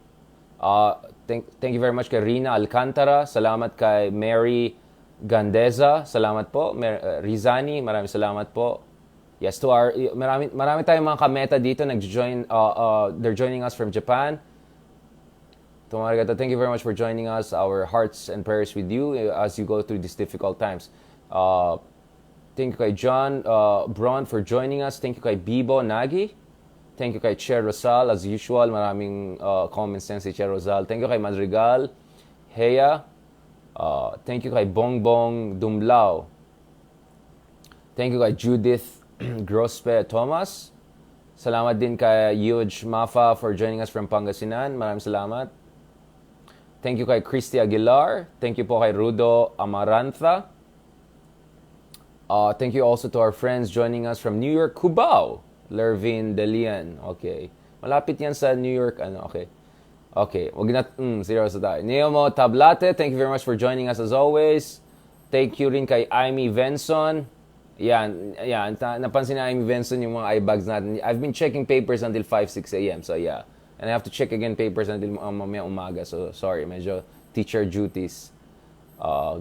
Thank you very much kay Rina Alcantara. Salamat kay Mary Gandeza. Salamat po. Rizani, maraming salamat po. Yes, to our marami tayong mga kameta dito nag-join. They're joining us from Japan. Thank you very much for joining us. Our hearts and prayers with you as you go through these difficult times. Thank you kay John Braun for joining us. Thank you kay Bibo Nagi. Thank you kay Che Rosal. As usual, maraming comments yan si Che Rosal. Thank you kay Madrigal. Heya. Thank you kay Bongbong Dumlao. Thank you kay Judith Grospe Thomas. Salamat din kay Yuj Mafa for joining us from Pangasinan. Maraming salamat. Thank you kay Christy Aguilar. Thank you po kay Rudo Amarantha. Thank you also to our friends joining us from New York, Cubao. Lervin Delian. Okay. Malapit yan sa New York. Okay. Okay. Wag na, seryoso tayo. Neomo Tablate, thank you very much for joining us as always. Thank you rin kay Amy Venson. Yan. Napansin na Amy Venson yung mga eye bags natin. I've been checking papers until 5, 6 a.m. So yeah. And I have to check again papers until mamaya umaga. So sorry, medyo teacher duties.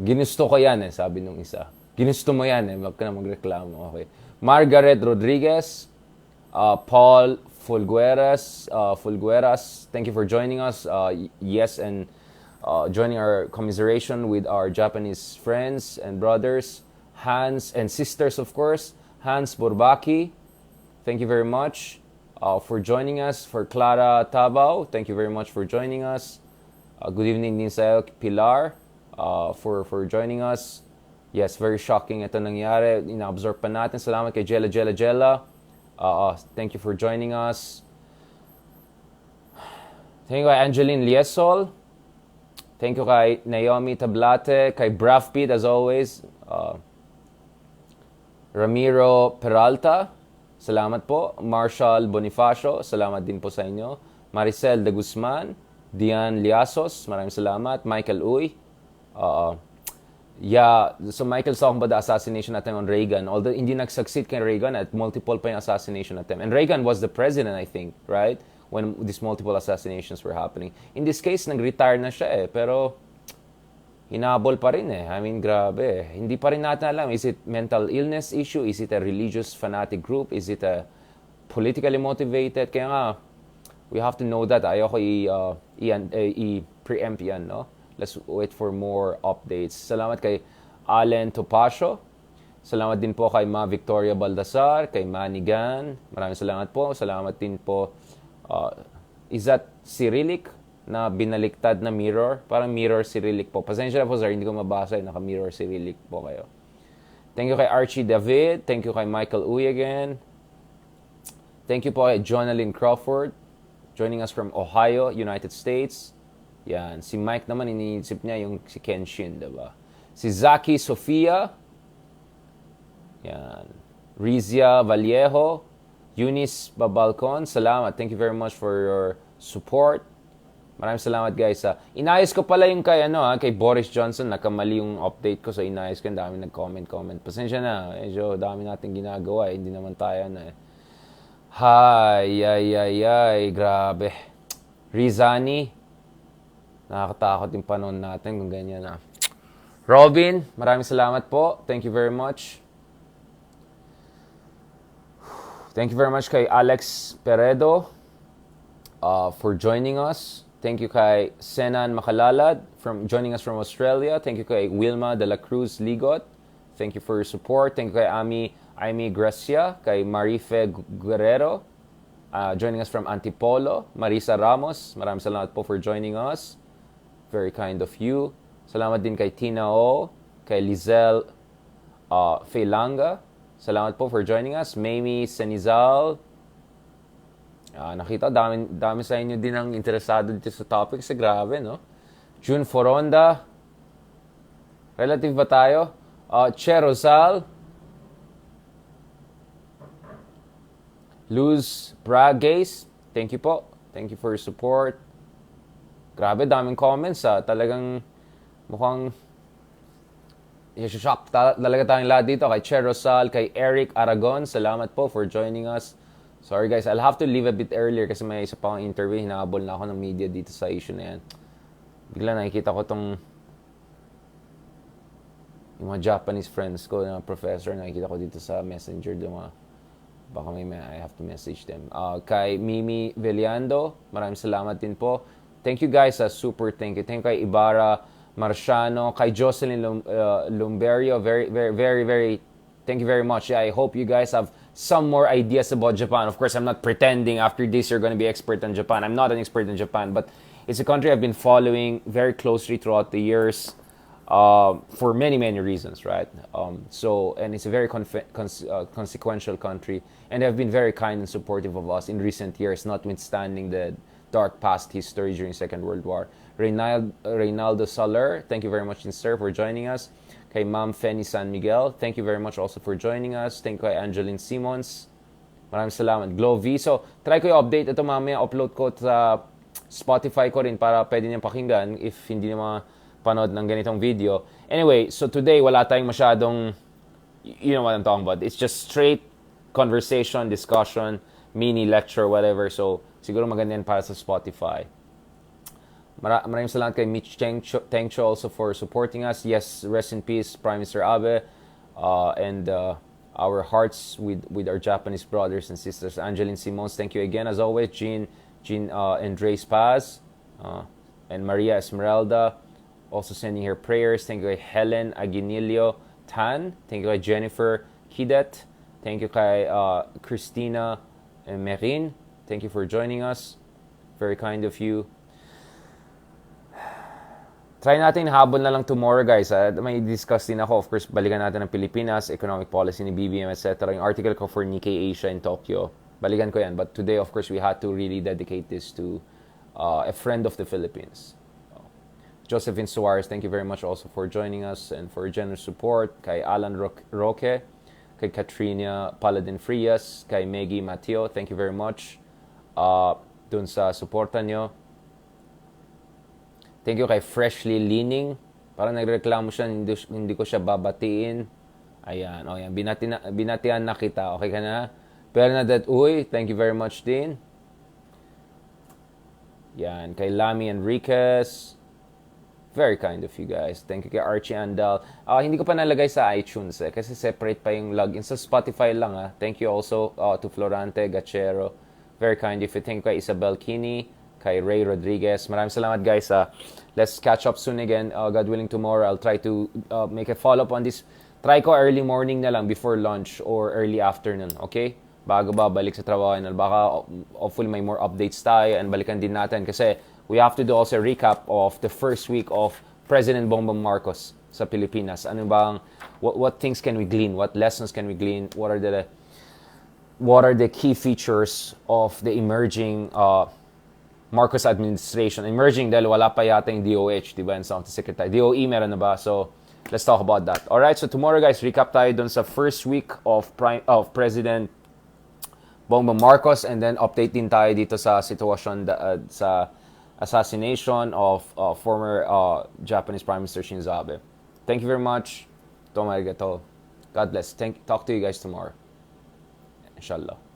Ginusto ko yan sabi nung isa. Ginusto mo yan wag ka na magreklamo. Okay. Margaret Rodriguez. Paul Fulgueras, thank you for joining us. Yes, and joining our commiseration with our Japanese friends and brothers, Hans, and sisters, of course. Hans Burbaki, thank you very much for joining us. For Clara Tabao, thank you very much for joining us. Good evening din sa'yo, Pilar, for joining us. Yes, very shocking ito nangyari. Ina-absorb pa natin. Salamat kay Jella. Thank you for joining us. Thank you kay Angeline Liesol. Thank you kay Naomi Tablate. Kay Brafpid, as always. Ramiro Peralta. Salamat po. Marshall Bonifacio. Salamat din po sa inyo. Maricel de Guzman. Dian Liasos. Maraming salamat. Michael Uy. Yeah, so Michael's talking about the assassination attempt on Reagan. Although hindi nag-succeed kay Reagan at multiple pa yung assassination attempt. And Reagan was the president, I think, right? When these multiple assassinations were happening. In this case, nag-retire na siya pero hinabol pa rin I mean, grabe. Hindi pa rin natin alam. Is it mental illness issue? Is it a religious fanatic group? Is it a politically motivated? Kaya nga, we have to know that. Ayoko i-preempt yan, no? Let's wait for more updates. Salamat kay Allen Topacio. Salamat din po kay Ma Victoria Baldasar, kay Manigan. Maraming salamat po. Salamat din po. Is that Cyrillic na binaliktad na mirror? Parang mirror Cyrillic po. Pasensya na po sir, hindi ko mabasa. Naka-mirror Cyrillic po kayo. Thank you kay Archie David. Thank you kay Michael Uy again. Thank you po kay Jonalyn Crawford, joining us from Ohio, United States. Yan. Si Mike naman, iniisip niya yung si Kenshin, diba? Si Zaki Sofia. Yan. Rizia Vallejo. Eunice Babalcon. Salamat. Thank you very much for your support. Maraming salamat, guys. Inayos ko pala yung kay Boris Johnson. Nakamali yung update ko. So, inayos ko. Ang dami nag-comment. Pasensya na. Medyo dami natin ginagawa. Hindi naman tayo Ay. Grabe. Rizani. Nakakatakot yung panahon natin kung ganyan Robin, maraming salamat po. Thank you very much. Thank you very much kay Alex Peredo for joining us. Thank you kay Senan Makalalad joining us from Australia. Thank you kay Wilma de la Cruz Ligot. Thank you for your support. Thank you kay Amy Gracia, kay Marife Guerrero, joining us from Antipolo. Marisa Ramos, maraming salamat po for joining us. Very kind of you. Salamat din kay Tina O, kay Lizelle Feilanga. Salamat po for joining us. Mamie Senizal. Nakita, dami sa inyo din ang interesado dito sa topic. Grabe, no? June Foronda. Relative ba tayo? Che Rosal. Luz Bragace. Thank you po. Thank you for your support. Grabe, daming comments Talagang mukhang shock talaga tayong lahat dito. Kay Che Rosal, kay Eric Aragon, salamat po for joining us. Sorry guys, I'll have to leave a bit earlier kasi may isa pa akong interview. Hinahabol na ako ng media dito sa issue na yan. Bigla nakikita ko yung mga Japanese friends ko na professor, nakikita ko dito sa messenger. Baka I have to message them. Kay Mimi Veliando, maraming salamat din po. Thank you guys, super thank you. Thank you kay Ibarra Marciano, kay Jocelyn Lumberio, very, thank you very much. I hope you guys have some more ideas about Japan. Of course, I'm not pretending after this you're going to be expert on Japan. I'm not an expert in Japan, but it's a country I've been following very closely throughout the years for many reasons, right? And it's a very consequential country, and they've been very kind and supportive of us in recent years, notwithstanding the dark past history during Second World War. Reynaldo Soler, thank you very much, sir, for joining us. Kay Ma'am Fenny San Miguel, thank you very much also for joining us. Thank you kay Angeline Simons. Maraming salamat. Glow V. So, try ko i-update ito mamaya. Upload ko sa Spotify ko rin para pwede niyang pakinggan if hindi na panood ng ganitong video. Anyway, so today, wala tayong masyadong, you know what I'm talking about. It's just straight conversation, discussion, mini lecture, whatever. So, siguro maganda yan para sa Spotify. Maraming salamat kay Mitch Tengcho also for supporting us. Yes, rest in peace, Prime Minister Abe. And our hearts with our Japanese brothers and sisters. Angeline Simons, thank you again as always. Jean Andres Paz. And Maria Esmeralda, also sending her prayers. Thank you kay Helen Aguinilio Tan. Thank you kay Jennifer Kidet. Thank you kay Christina Merin. Thank you for joining us. Very kind of you. Try natin habol na lang tomorrow, guys. May discuss din ako. Of course, balikan natin ang Pilipinas, economic policy ni BBM, etc. Yung article ko for Nikkei Asia in Tokyo. Balikan ko yan. But today, of course, we had to really dedicate this to a friend of the Philippines. Josephine Suarez, thank you very much also for joining us and for generous support. Kay Alan Roque, kay Katrina Paladin Frias, kay Maggie Mateo, thank you very much dun sa suporta nyo. Thank you kay Freshly Leaning. Parang nagreklamo siya, hindi ko siya babatiin. Ayan, o yan. Binatian na kita. Okay ka na? Bernadette Uy, thank you very much din. Yan, kay Lamy Enriquez. Very kind of you guys. Thank you kay Archie Andal. Hindi ko pa nalagay sa iTunes kasi separate pa yung login. Sa Spotify lang Thank you also to Florante Gachero. Very kind of you. Thank you kay Isabel Kini. Kay Ray Rodriguez. Maraming salamat, guys. Let's catch up soon again. God willing, tomorrow I'll try to make a follow-up on this. Try ko early morning na lang before lunch or early afternoon, okay? Bago balik sa trabaho. Baka hopefully may more updates tayo and balikan din natin kasi we have to do also a recap of the first week of President Bongbong Marcos sa Pilipinas. Ano bang, what things can we glean? What lessons can we glean? What are the key features of the emerging Marcos administration? Emerging dahil wala pa yata yung DOH, diba? And some of the secretary. DOE meron na ba? So, let's talk about that. Alright, so tomorrow, guys, recap tayo dun sa first week of President Bongbong Marcos, and then update din tayo dito sa sitwasyon sa assassination of former Japanese Prime Minister Shinzo Abe. Thank you very much. Tomo arigato. God bless. Talk to you guys tomorrow. Inshallah.